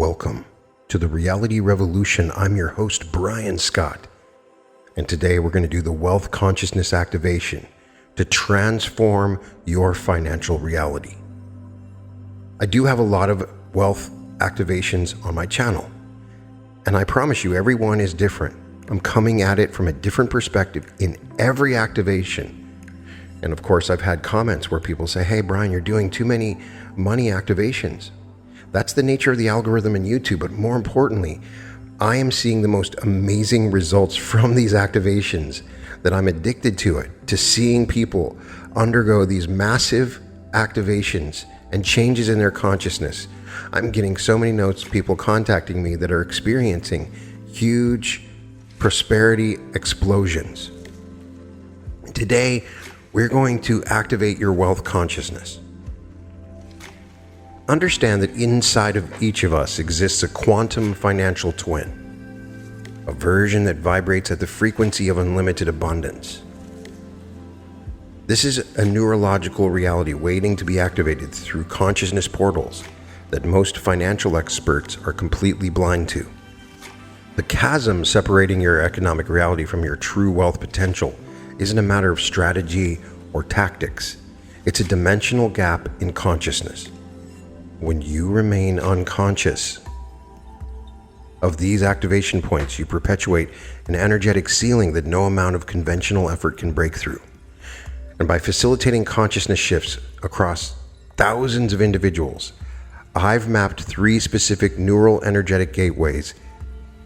welcome to the Reality Revolution. I'm your host, Brian Scott, and today we're going to do the Wealth Consciousness Activation to transform your financial reality. I do have a lot of wealth activations on my channel, and I promise you, everyone is different. I'm coming at it from a different perspective in every activation. And of course, I've had comments where people say, hey, Brian, you're doing too many money activations. That's the nature of the algorithm in YouTube. But more importantly, I am seeing the most amazing results from these activations that I'm addicted to it, to seeing people undergo these massive activations and changes in their consciousness. I'm getting so many notes, people contacting me that are experiencing huge prosperity explosions. Today, we're going to activate your wealth consciousness. Understand that inside of each of us exists a quantum financial twin, a version that vibrates at the frequency of unlimited abundance. This is a neurological reality waiting to be activated through consciousness portals that most financial experts are completely blind to. The chasm separating your economic reality from your true wealth potential isn't a matter of strategy or tactics. It's a dimensional gap in consciousness. When you remain unconscious of these activation points, you perpetuate an energetic ceiling that no amount of conventional effort can break through. And by facilitating consciousness shifts across thousands of individuals, I've mapped 3 specific neural energetic gateways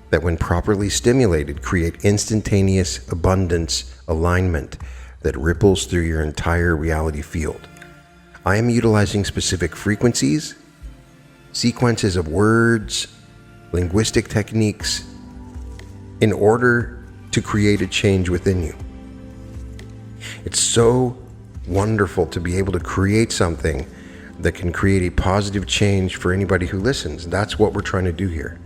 that, when properly stimulated, create instantaneous abundance alignment that ripples through your entire reality field. I am utilizing specific frequencies, sequences of words, linguistic techniques in order to create a change within you. It's so wonderful to be able to create something that can create a positive change for anybody who listens. That's what we're trying to do here.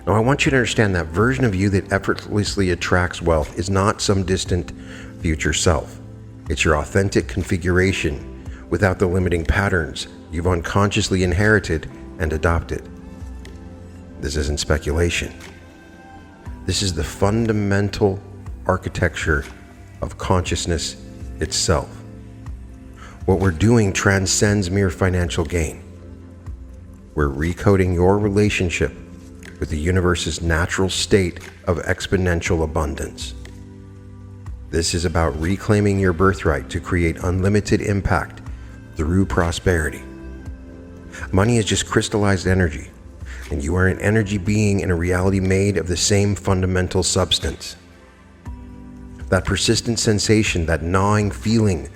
Now, I want you to understand that version of you that effortlessly attracts wealth is not some distant future self. It's your authentic configuration without the limiting patterns you've unconsciously inherited and adopted. This isn't speculation. This is the fundamental architecture of consciousness itself. What we're doing transcends mere financial gain. We're recoding your relationship with the universe's natural state of exponential abundance. This is about reclaiming your birthright to create unlimited impact through prosperity. Money is just crystallized energy, and you are an energy being in a reality made of the same fundamental substance. That persistent sensation, that gnawing feeling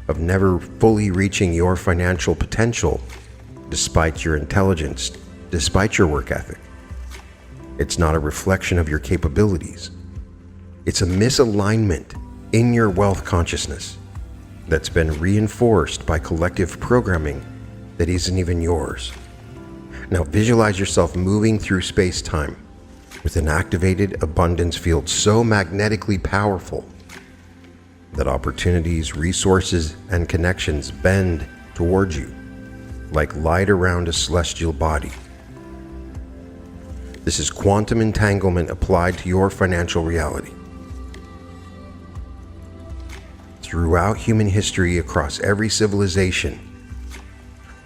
of never fully reaching your financial potential, despite your intelligence, despite your work ethic. It's not a reflection of your capabilities. It's a misalignment in your wealth consciousness that's been reinforced by collective programming that isn't even yours. Now visualize yourself moving through space-time with an activated abundance field so magnetically powerful that opportunities, resources, and connections bend towards you like light around a celestial body. This is quantum entanglement applied to your financial reality. Throughout human history, across every civilization,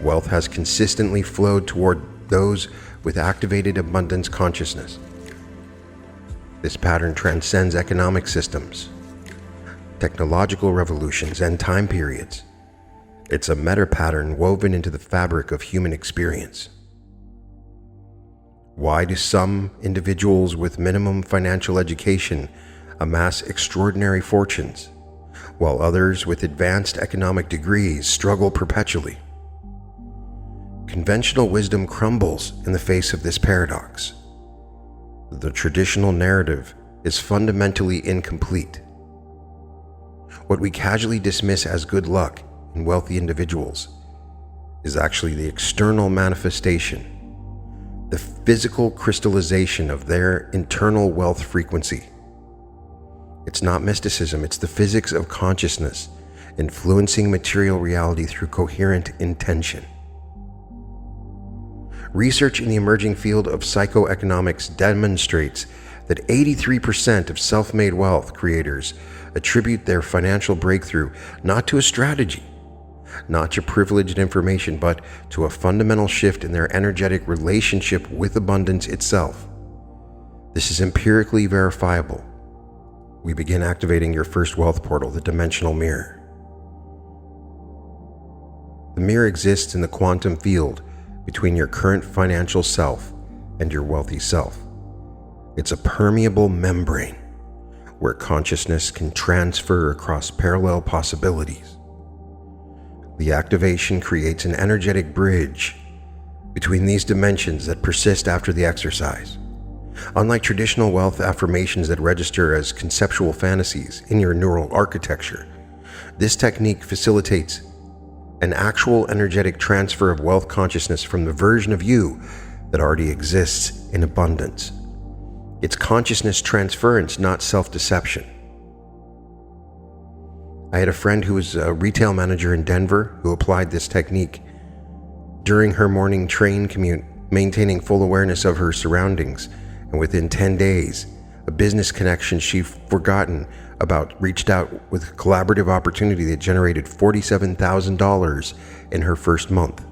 wealth has consistently flowed toward those with activated abundance consciousness. This pattern transcends economic systems, technological revolutions, and time periods. It's a meta pattern woven into the fabric of human experience. Why do some individuals with minimum financial education amass extraordinary fortunes, while others with advanced economic degrees struggle perpetually? Conventional wisdom crumbles in the face of this paradox. The traditional narrative is fundamentally incomplete. What we casually dismiss as good luck in wealthy individuals is actually the external manifestation, the physical crystallization of their internal wealth frequency. It's not mysticism, it's the physics of consciousness influencing material reality through coherent intention. Research in the emerging field of psychoeconomics demonstrates that 83% of self-made wealth creators attribute their financial breakthrough not to a strategy, not to privileged information, but to a fundamental shift in their energetic relationship with abundance itself. This is empirically verifiable. We begin activating your first wealth portal, the dimensional mirror. The mirror exists in the quantum field between your current financial self and your wealthy self. It's a permeable membrane where consciousness can transfer across parallel possibilities. The activation creates an energetic bridge between these dimensions that persist after the exercise. Unlike traditional wealth affirmations that register as conceptual fantasies in your neural architecture, this technique facilitates an actual energetic transfer of wealth consciousness from the version of you that already exists in abundance. It's consciousness transference, not self-deception. I had a friend who was a retail manager in Denver who applied this technique during her morning train commute, maintaining full awareness of her surroundings, and within 10 days, a business connection she'd forgotten about reached out with a collaborative opportunity that generated $47,000 in her first month.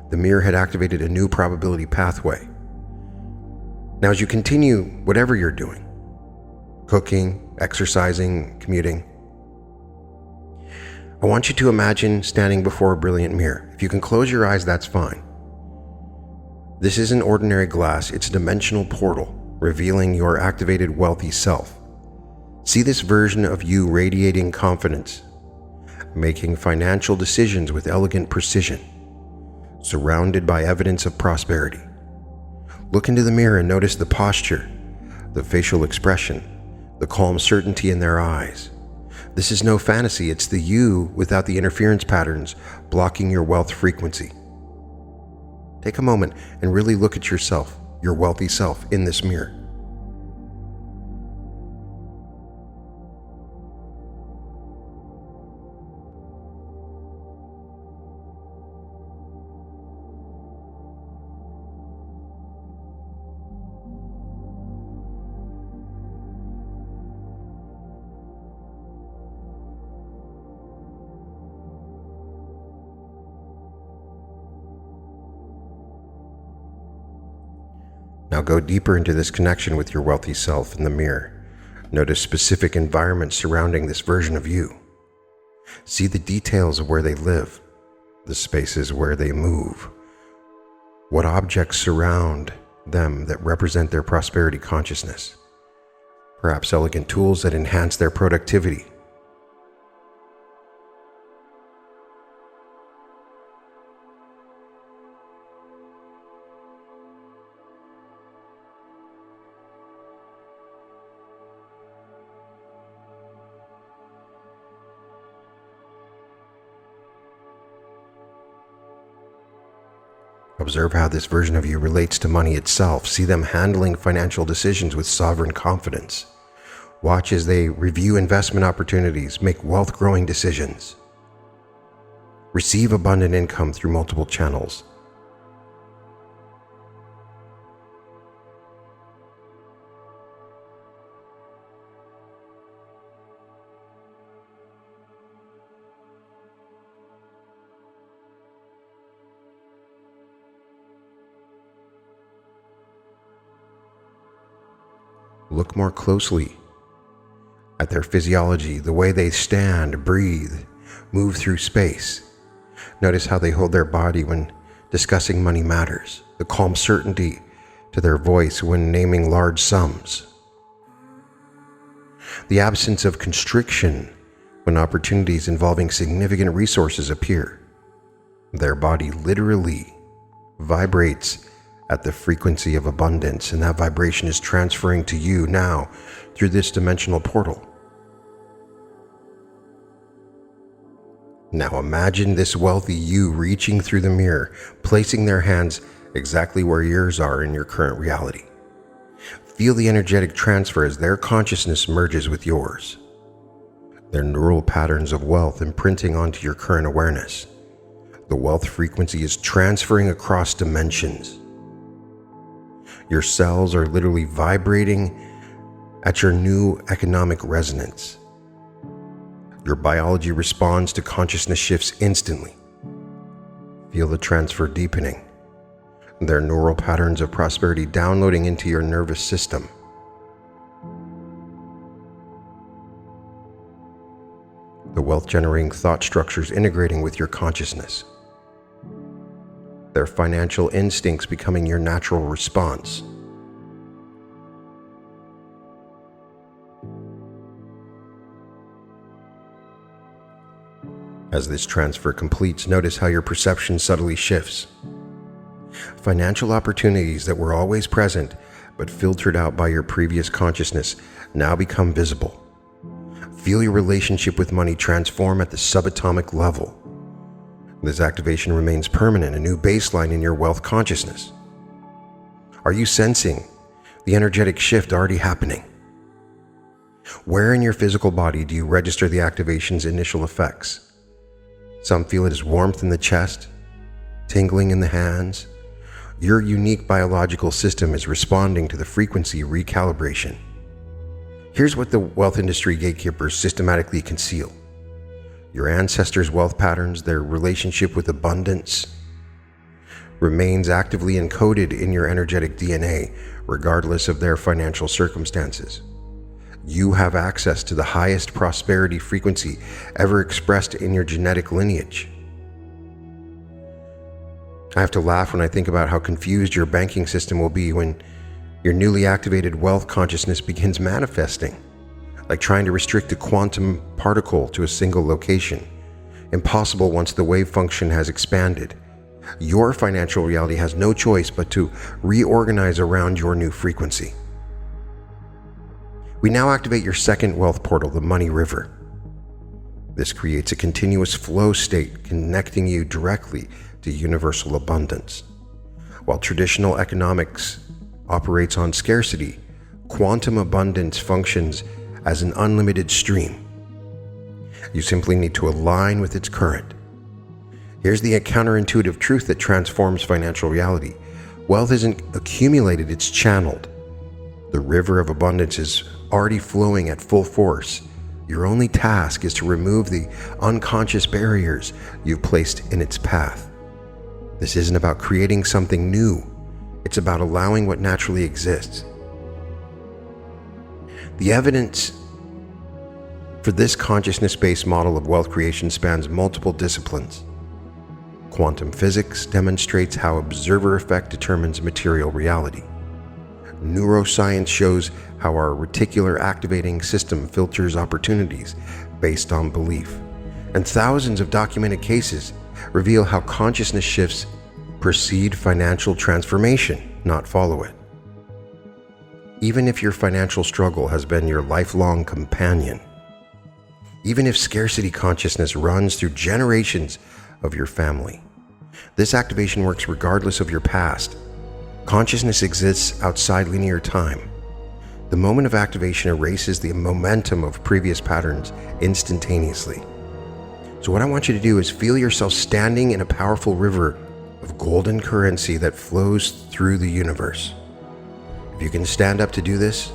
The mirror had activated a new probability pathway. Now, as you continue whatever you're doing, cooking, exercising, commuting, I want you to imagine standing before a brilliant mirror. If you can close your eyes, that's fine. This isn't ordinary glass, it's a dimensional portal, revealing your activated wealthy self. See this version of you radiating confidence, making financial decisions with elegant precision, surrounded by evidence of prosperity. Look into the mirror and notice the posture, the facial expression, the calm certainty in their eyes. This is no fantasy, it's the you without the interference patterns blocking your wealth frequency. Take a moment and really look at yourself, your wealthy self, in this mirror. Now go deeper into this connection with your wealthy self in the mirror. Notice specific environments surrounding this version of you. See the details of where they live, the spaces where they move. What objects surround them that represent their prosperity consciousness? Perhaps elegant tools that enhance their productivity. Observe how this version of you relates to money itself. See them handling financial decisions with sovereign confidence. Watch as they review investment opportunities, make wealth-growing decisions. Receive abundant income through multiple channels. Look more closely at their physiology, the way they stand, breathe, move through space. Notice how they hold their body when discussing money matters, the calm certainty to their voice when naming large sums, the absence of constriction when opportunities involving significant resources appear. Their body literally vibrates at the frequency of abundance, and that vibration is transferring to you now through this dimensional portal. Now imagine this wealthy you reaching through the mirror, placing their hands exactly where yours are in your current reality. Feel the energetic transfer as their consciousness merges with yours. Their neural patterns of wealth imprinting onto your current awareness. The wealth frequency is transferring across dimensions. Your cells are literally vibrating at your new economic resonance. Your biology responds to consciousness shifts instantly. Feel the transfer deepening. There are neural patterns of prosperity downloading into your nervous system. The wealth-generating thought structures integrating with your consciousness. Their financial instincts becoming your natural response. As this transfer completes, notice how your perception subtly shifts. Financial opportunities that were always present but filtered out by your previous consciousness now become visible. Feel your relationship with money transform at the subatomic level. This activation remains permanent, a new baseline in your wealth consciousness. Are you sensing the energetic shift already happening? Where in your physical body do you register the activation's initial effects? Some feel it as warmth in the chest, tingling in the hands. Your unique biological system is responding to the frequency recalibration. Here's what the wealth industry gatekeepers systematically conceal. Your ancestors' wealth patterns, their relationship with abundance, remains actively encoded in your energetic DNA, regardless of their financial circumstances. You have access to the highest prosperity frequency ever expressed in your genetic lineage. I have to laugh when I think about how confused your banking system will be when your newly activated wealth consciousness begins manifesting, like trying to restrict a quantum particle to a single location. Impossible once the wave function has expanded. Your financial reality has no choice but to reorganize around your new frequency. We now activate your second wealth portal, the money river. This creates a continuous flow state connecting you directly to universal abundance. While traditional economics operates on scarcity, quantum abundance functions as an unlimited stream. You simply need to align with its current. Here's the counterintuitive truth that transforms financial reality. Wealth isn't accumulated, it's channeled. The river of abundance is already flowing at full force. Your only task is to remove the unconscious barriers you've placed in its path. This isn't about creating something new. It's about allowing what naturally exists. The evidence for this consciousness-based model of wealth creation spans multiple disciplines. Quantum physics demonstrates how observer effect determines material reality. Neuroscience shows how our reticular activating system filters opportunities based on belief. And thousands of documented cases reveal how consciousness shifts precede financial transformation, not follow it. Even if your financial struggle has been your lifelong companion, even if scarcity consciousness runs through generations of your family, this activation works regardless of your past. Consciousness exists outside linear time. The moment of activation erases the momentum of previous patterns instantaneously. So what I want you to do is feel yourself standing in a powerful river of golden currency that flows through the universe. If you can stand up to do this,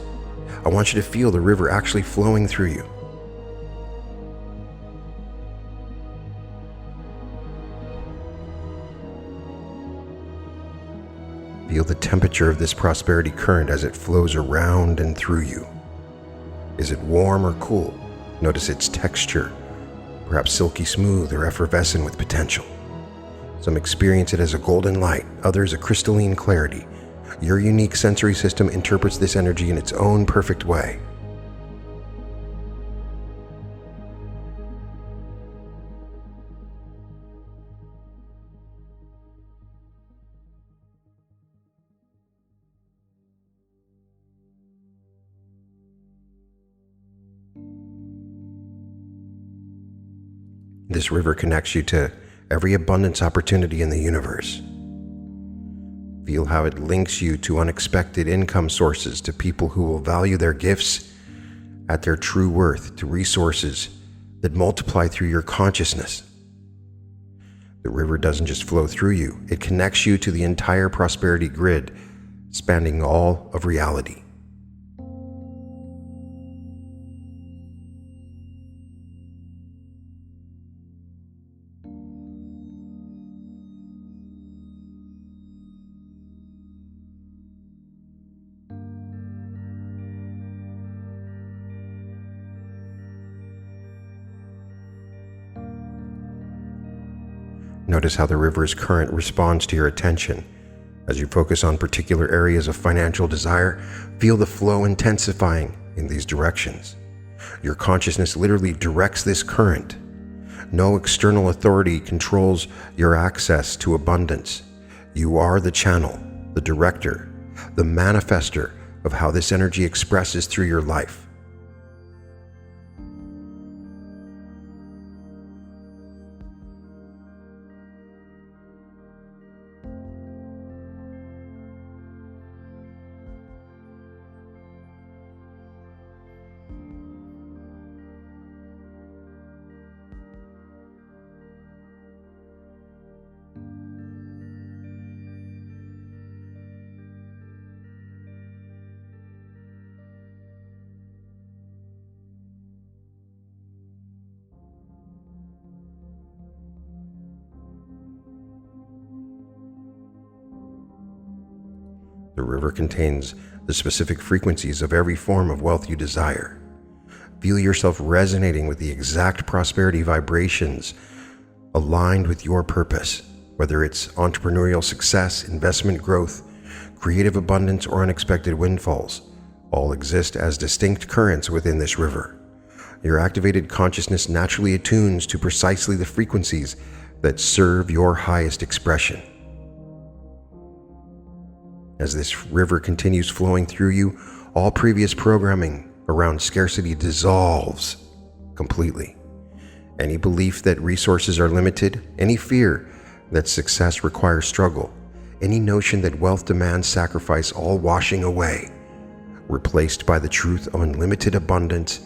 I want you to feel the river actually flowing through you. Feel the temperature of this prosperity current as it flows around and through you. Is it warm or cool? Notice its texture, perhaps silky smooth or effervescent with potential. Some experience it as a golden light, others a crystalline clarity. Your unique sensory system interprets this energy in its own perfect way. This river connects you to every abundance opportunity in the universe. Feel how it links you to unexpected income sources, to people who will value their gifts at their true worth, to resources that multiply through your consciousness. The river doesn't just flow through you, it connects you to the entire prosperity grid, spanning all of reality. Notice how the river's current responds to your attention. As you focus on particular areas of financial desire, feel the flow intensifying in these directions. Your consciousness literally directs this current. No external authority controls your access to abundance. You are the channel, the director, the manifester of how this energy expresses through your life. The river contains the specific frequencies of every form of wealth you desire. Feel yourself resonating with the exact prosperity vibrations aligned with your purpose, whether it's entrepreneurial success, investment growth, creative abundance, or unexpected windfalls. All exist as distinct currents within this river. Your activated consciousness naturally attunes to precisely the frequencies that serve your highest expression. As this river continues flowing through you, all previous programming around scarcity dissolves completely. Any belief that resources are limited, any fear that success requires struggle, any notion that wealth demands sacrifice, all washing away, replaced by the truth of unlimited abundance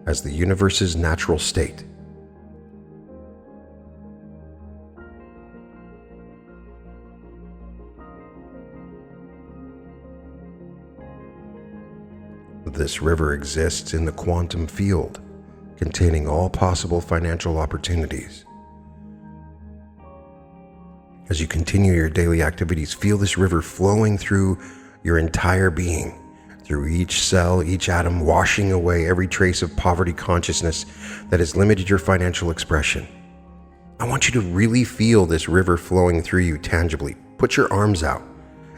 as the universe's natural state. This river exists in the quantum field, containing all possible financial opportunities. As you continue your daily activities, feel this river flowing through your entire being, through each cell, each atom, washing away every trace of poverty consciousness that has limited your financial expression. I want you to really feel this river flowing through you tangibly. Put your arms out,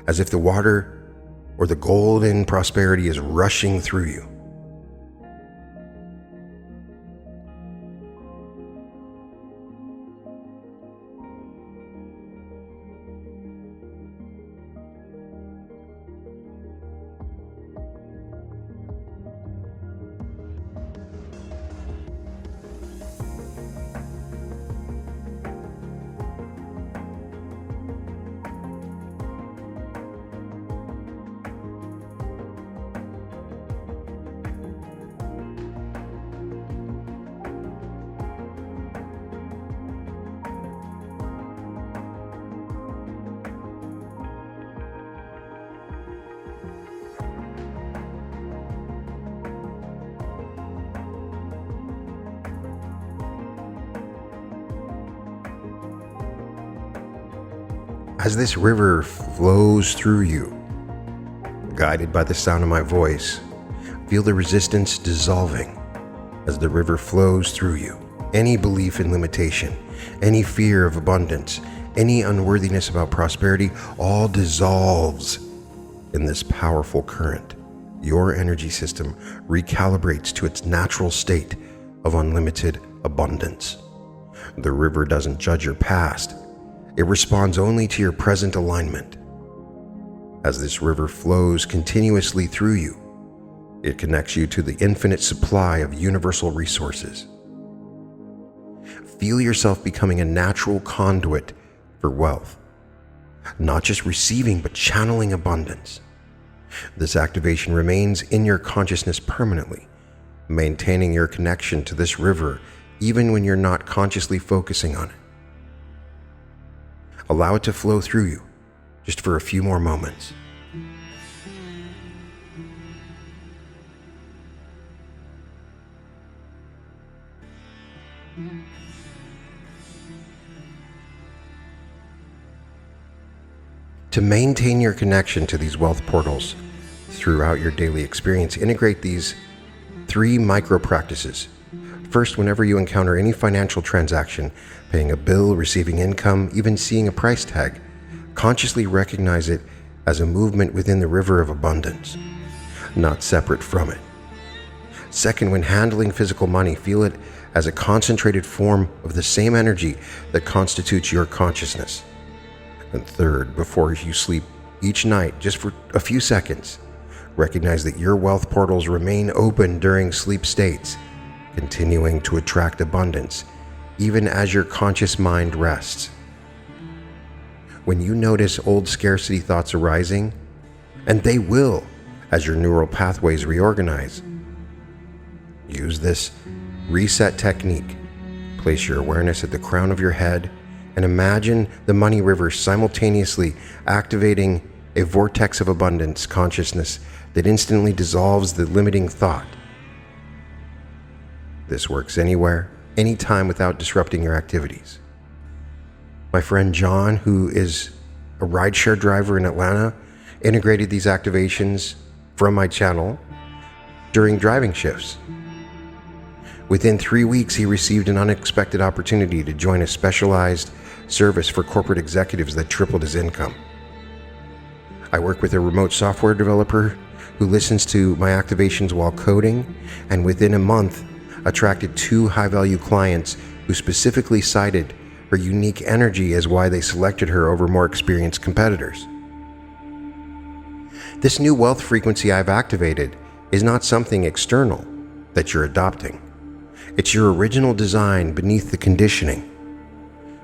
as if the water or the golden prosperity is rushing through you. As this river flows through you, guided by the sound of my voice, feel the resistance dissolving as the river flows through you. Any belief in limitation, any fear of abundance, any unworthiness about prosperity, all dissolves in this powerful current. Your energy system recalibrates to its natural state of unlimited abundance. The river doesn't judge your past. It responds only to your present alignment. As this river flows continuously through you, it connects you to the infinite supply of universal resources. Feel yourself becoming a natural conduit for wealth, not just receiving but channeling abundance. This activation remains in your consciousness permanently, maintaining your connection to this river even when you're not consciously focusing on it. Allow it to flow through you, just for a few more moments. To maintain your connection to these wealth portals throughout your daily experience, integrate these 3 micro practices. First, whenever you encounter any financial transaction, paying a bill, receiving income, even seeing a price tag, consciously recognize it as a movement within the river of abundance, not separate from it. Second, when handling physical money, feel it as a concentrated form of the same energy that constitutes your consciousness. And third, before you sleep each night, just for a few seconds, recognize that your wealth portals remain open during sleep states, continuing to attract abundance, even as your conscious mind rests. When you notice old scarcity thoughts arising, and they will as your neural pathways reorganize, use this reset technique. Place your awareness at the crown of your head and imagine the money river simultaneously activating a vortex of abundance consciousness that instantly dissolves the limiting thought. This works anywhere, anytime, without disrupting your activities. My friend John, who is a rideshare driver in Atlanta, integrated these activations from my channel during driving shifts. Within 3 weeks, he received an unexpected opportunity to join a specialized service for corporate executives that tripled his income. I work with a remote software developer who listens to my activations while coding, and within a month, attracted 2 high-value clients who specifically cited her unique energy as why they selected her over more experienced competitors. This new wealth frequency I've activated is not something external that you're adopting. It's your original design beneath the conditioning.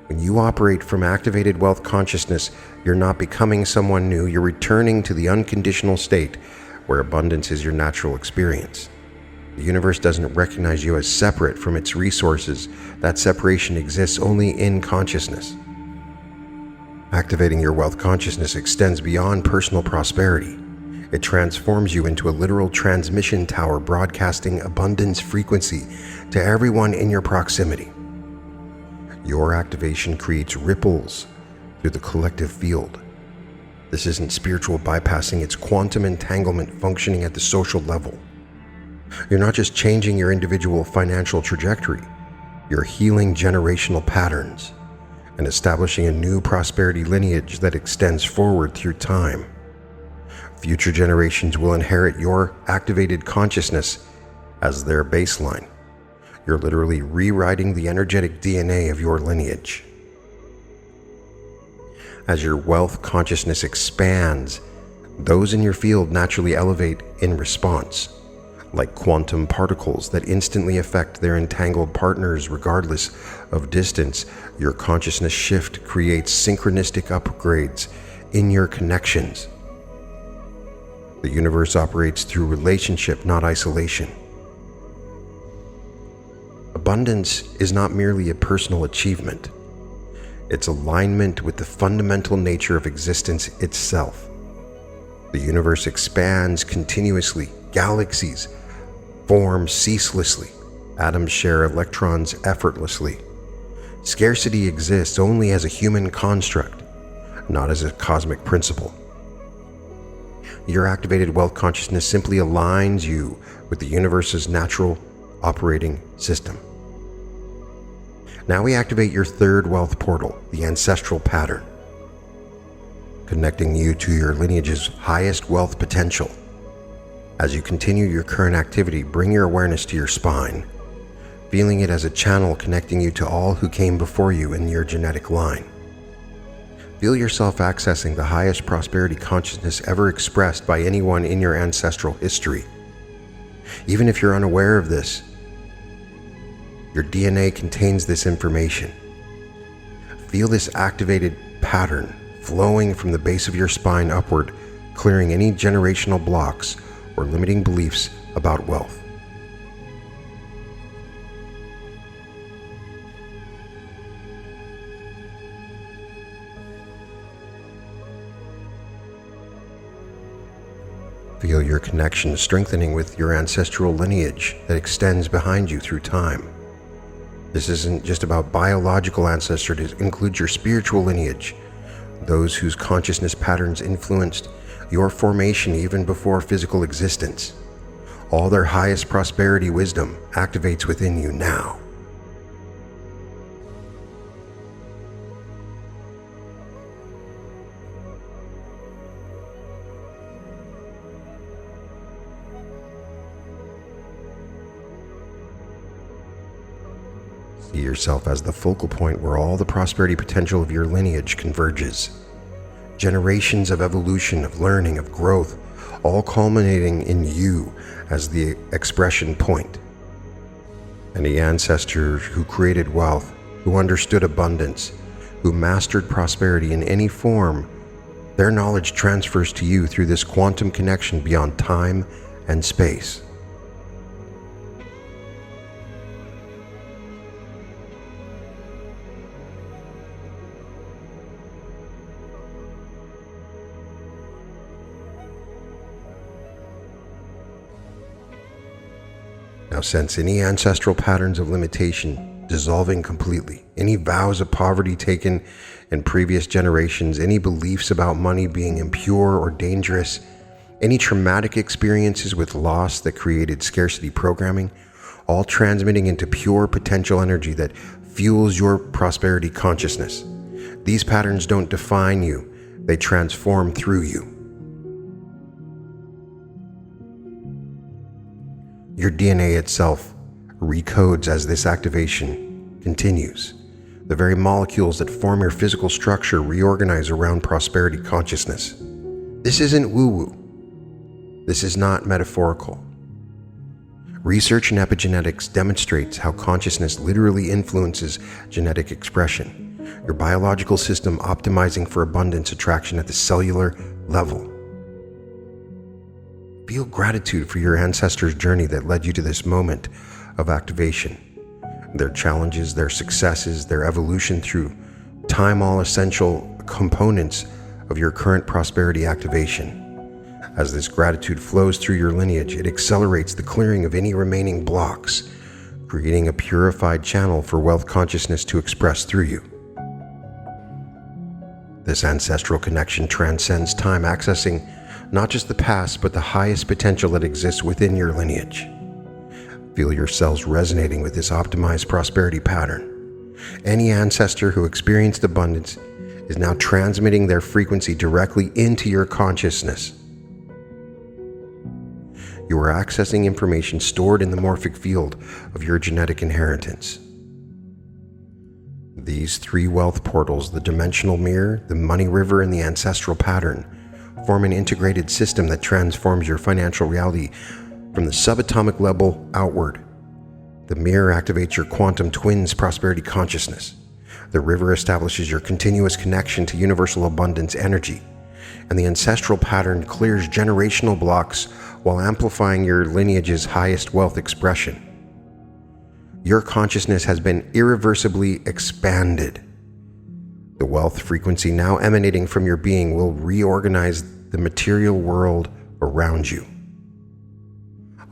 When you operate from activated wealth consciousness, you're not becoming someone new, you're returning to the unconditional state where abundance is your natural experience. The universe doesn't recognize you as separate from its resources. That separation exists only in consciousness. Activating your wealth consciousness extends beyond personal prosperity. It transforms you into a literal transmission tower broadcasting abundance frequency to everyone in your proximity. Your activation creates ripples through the collective field. This isn't spiritual bypassing, it's quantum entanglement functioning at the social level. You're not just changing your individual financial trajectory, you're healing generational patterns and establishing a new prosperity lineage that extends forward through time. Future generations will inherit your activated consciousness as their baseline. You're literally rewriting the energetic DNA of your lineage. As your wealth consciousness expands, those in your field naturally elevate in response, like quantum particles that instantly affect their entangled partners regardless of distance. Your consciousness shift creates synchronistic upgrades in your connections. The universe operates through relationship, not isolation. Abundance is not merely a personal achievement. It's alignment with the fundamental nature of existence itself. The universe expands continuously. Galaxies form ceaselessly. Atoms share electrons effortlessly. Scarcity exists only as a human construct, not as a cosmic principle. Your activated wealth consciousness simply aligns you with the universe's natural operating system. Now we activate your 3rd wealth portal, the ancestral pattern, connecting you to your lineage's highest wealth potential. As you continue your current activity, bring your awareness to your spine, feeling it as a channel connecting you to all who came before you in your genetic line. Feel yourself accessing the highest prosperity consciousness ever expressed by anyone in your ancestral history. Even if you're unaware of this, your DNA contains this information. Feel this activated pattern flowing from the base of your spine upward, clearing any generational blocks or limiting beliefs about wealth. Feel your connection strengthening with your ancestral lineage that extends behind you through time. This isn't just about biological ancestry, it includes your spiritual lineage, those whose consciousness patterns influenced your formation even before physical existence. All their highest prosperity wisdom activates within you now. See yourself as the focal point where all the prosperity potential of your lineage converges. Generations of evolution, of learning, of growth, all culminating in you as the expression point. Any ancestor who created wealth, who understood abundance, who mastered prosperity in any form, their knowledge transfers to you through this quantum connection beyond time and space. Now sense any ancestral patterns of limitation dissolving completely, any vows of poverty taken in previous generations, any beliefs about money being impure or dangerous, any traumatic experiences with loss that created scarcity programming, all transmitting into pure potential energy that fuels your prosperity consciousness. These patterns don't define you, they transform through you. Your DNA itself recodes as this activation continues. The very molecules that form your physical structure reorganize around prosperity consciousness. This isn't woo-woo. This is not metaphorical. Research in epigenetics demonstrates how consciousness literally influences genetic expression, your biological system optimizing for abundance attraction at the cellular level. Feel gratitude for your ancestors' journey that led you to this moment of activation. Their challenges, their successes, their evolution through time, all essential components of your current prosperity activation. As this gratitude flows through your lineage, it accelerates the clearing of any remaining blocks, creating a purified channel for wealth consciousness to express through you. This ancestral connection transcends time, accessing not just the past, but the highest potential that exists within your lineage. Feel your cells resonating with this optimized prosperity pattern. Any ancestor who experienced abundance is now transmitting their frequency directly into your consciousness. You are accessing information stored in the morphic field of your genetic inheritance. These three wealth portals, the dimensional mirror, the money river, and the ancestral pattern, form an integrated system that transforms your financial reality from the subatomic level outward. The mirror activates your quantum twin's prosperity consciousness. The river establishes your continuous connection to universal abundance energy. And the ancestral pattern clears generational blocks while amplifying your lineage's highest wealth expression. Your consciousness has been irreversibly expanded. The wealth frequency now emanating from your being will reorganize the material world around you.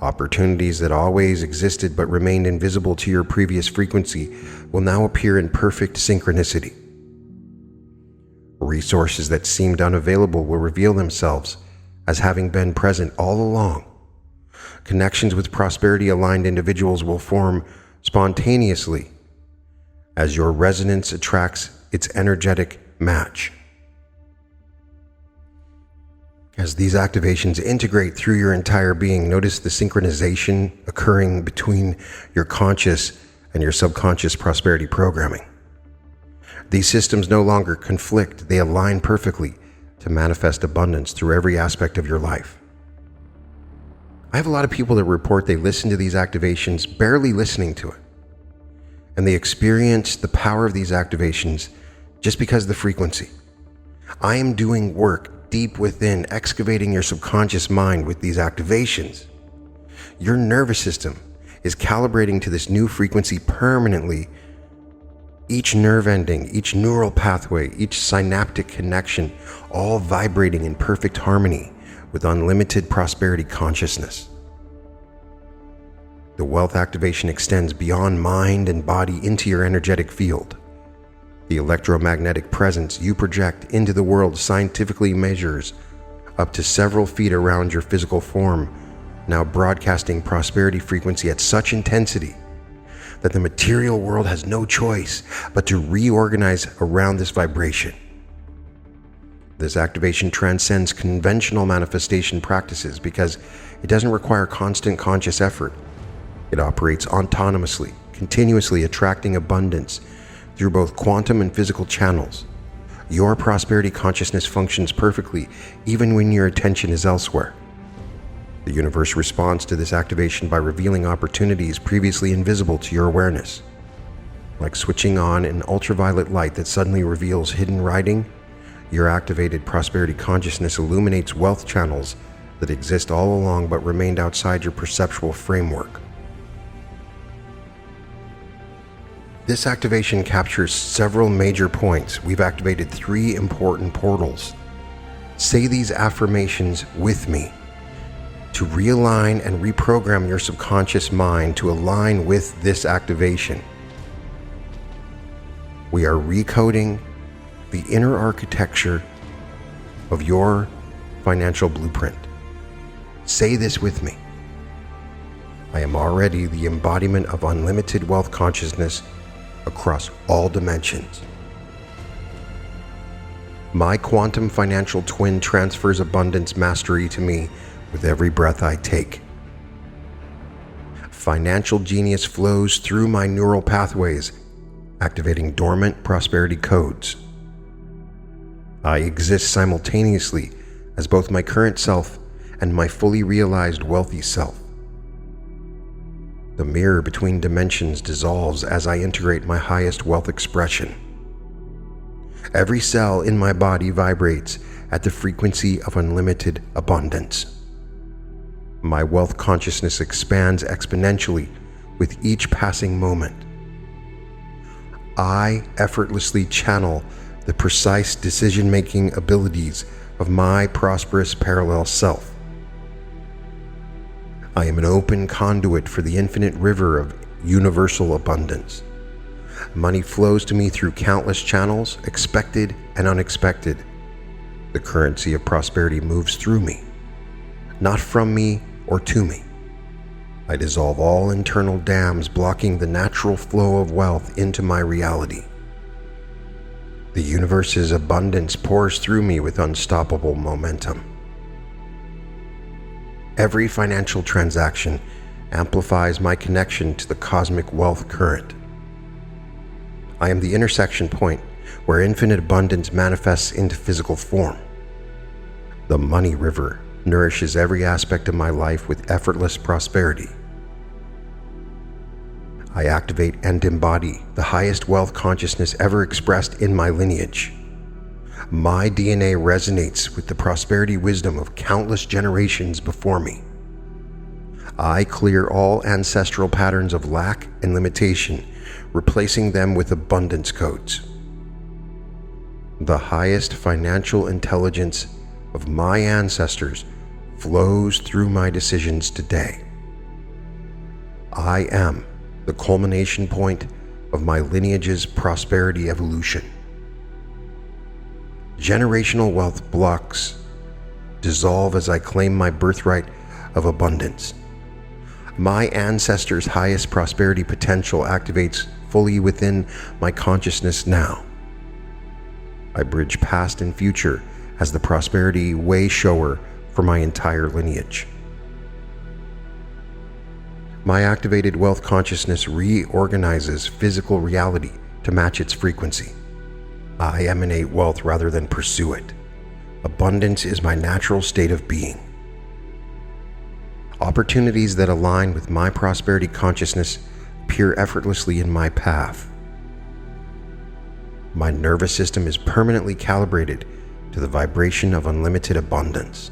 Opportunities that always existed but remained invisible to your previous frequency will now appear in perfect synchronicity. Resources that seemed unavailable will reveal themselves as having been present all along. Connections with prosperity-aligned individuals will form spontaneously as your resonance attracts its energetic match. As these activations integrate through your entire being, notice the synchronization occurring between your conscious and your subconscious prosperity programming. These systems no longer conflict, they align perfectly to manifest abundance through every aspect of your life. I have a lot of people that report they listen to these activations, barely listening to it. And they experience the power of these activations just because of the frequency. I am doing work deep within, excavating your subconscious mind with these activations. Your nervous system is calibrating to this new frequency permanently. Each nerve ending, each neural pathway, each synaptic connection, all vibrating in perfect harmony with unlimited prosperity consciousness. The wealth activation extends beyond mind and body into your energetic field. The electromagnetic presence you project into the world scientifically measures up to several feet around your physical form, now broadcasting prosperity frequency at such intensity that the material world has no choice but to reorganize around this vibration. This activation transcends conventional manifestation practices because it doesn't require constant conscious effort. It operates autonomously, continuously attracting abundance through both quantum and physical channels. Your prosperity consciousness functions perfectly even when your attention is elsewhere. The universe responds to this activation by revealing opportunities previously invisible to your awareness. Like switching on an ultraviolet light that suddenly reveals hidden writing, your activated prosperity consciousness illuminates wealth channels that exist all along but remained outside your perceptual framework. This activation captures several major points. We've activated 3 important portals. Say these affirmations with me to realign and reprogram your subconscious mind to align with this activation. We are recoding the inner architecture of your financial blueprint. Say this with me. I am already the embodiment of unlimited wealth consciousness across all dimensions. My quantum financial twin transfers abundance mastery to me with every breath I take. Financial genius flows through my neural pathways, activating dormant prosperity codes. I exist simultaneously as both my current self and my fully realized wealthy self. The mirror between dimensions dissolves as I integrate my highest wealth expression. Every cell in my body vibrates at the frequency of unlimited abundance. My wealth consciousness expands exponentially with each passing moment. I effortlessly channel the precise decision-making abilities of my prosperous parallel self. I am an open conduit for the infinite river of universal abundance. Money flows to me through countless channels, expected and unexpected. The currency of prosperity moves through me, not from me or to me. I dissolve all internal dams blocking the natural flow of wealth into my reality. The universe's abundance pours through me with unstoppable momentum. Every financial transaction amplifies my connection to the cosmic wealth current. I am the intersection point where infinite abundance manifests into physical form. The money river nourishes every aspect of my life with effortless prosperity. I activate and embody the highest wealth consciousness ever expressed in my lineage. My DNA resonates with the prosperity wisdom of countless generations before me. I clear all ancestral patterns of lack and limitation, replacing them with abundance codes. The highest financial intelligence of my ancestors flows through my decisions today. I am the culmination point of my lineage's prosperity evolution. Generational wealth blocks dissolve as I claim my birthright of abundance. My ancestors' highest prosperity potential activates fully within my consciousness now. I bridge past and future as the prosperity way shower for my entire lineage. My activated wealth consciousness reorganizes physical reality to match its frequency. I emanate wealth rather than pursue it. Abundance is my natural state of being. Opportunities that align with my prosperity consciousness appear effortlessly in my path. My nervous system is permanently calibrated to the vibration of unlimited abundance.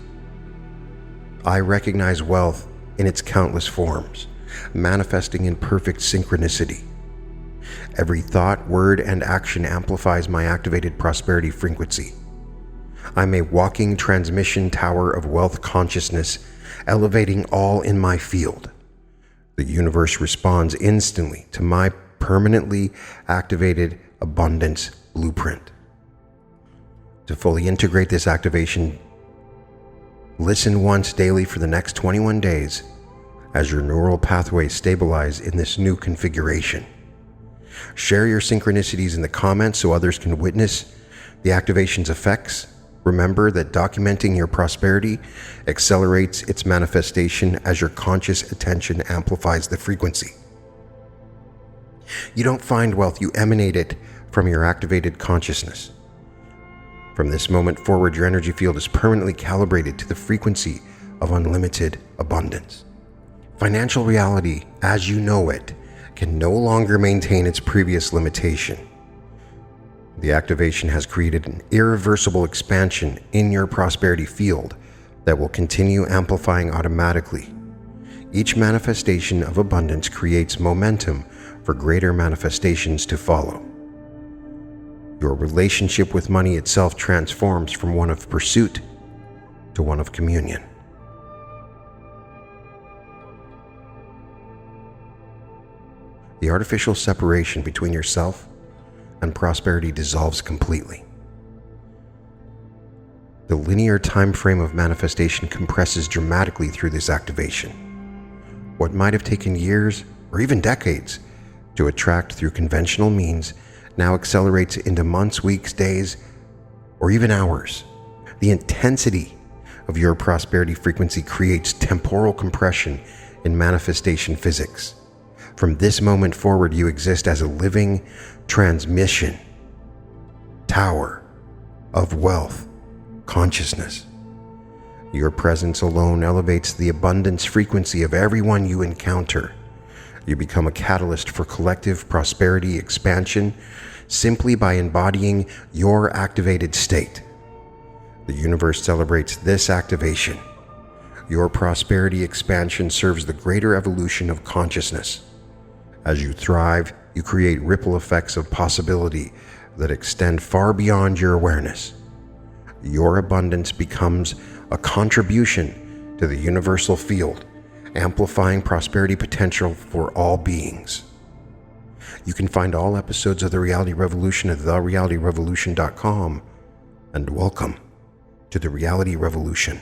I recognize wealth in its countless forms, manifesting in perfect synchronicity. Every thought, word, and action amplifies my activated prosperity frequency. I'm a walking transmission tower of wealth consciousness, elevating all in my field. The universe responds instantly to my permanently activated abundance blueprint. To fully integrate this activation, listen once daily for the next 21 days as your neural pathways stabilize in this new configuration. Share your synchronicities in the comments so others can witness the activation's effects. Remember that documenting your prosperity accelerates its manifestation as your conscious attention amplifies the frequency. You don't find wealth, you emanate it from your activated consciousness. From this moment forward, your energy field is permanently calibrated to the frequency of unlimited abundance. Financial reality, as you know it, can no longer maintain its previous limitation. The activation has created an irreversible expansion in your prosperity field that will continue amplifying automatically. Each manifestation of abundance creates momentum for greater manifestations to follow. Your relationship with money itself transforms from one of pursuit to one of communion. The artificial separation between yourself and prosperity dissolves completely. The linear time frame of manifestation compresses dramatically through this activation. What might have taken years or even decades to attract through conventional means now accelerates into months, weeks, days, or even hours. The intensity of your prosperity frequency creates temporal compression in manifestation physics. From this moment forward, you exist as a living transmission tower of wealth consciousness. Your presence alone elevates the abundance frequency of everyone you encounter. You become a catalyst for collective prosperity expansion simply by embodying your activated state. The universe celebrates this activation. Your prosperity expansion serves the greater evolution of consciousness. As you thrive, you create ripple effects of possibility that extend far beyond your awareness. Your abundance becomes a contribution to the universal field, amplifying prosperity potential for all beings. You can find all episodes of The Reality Revolution at therealityrevolution.com, and welcome to The Reality Revolution.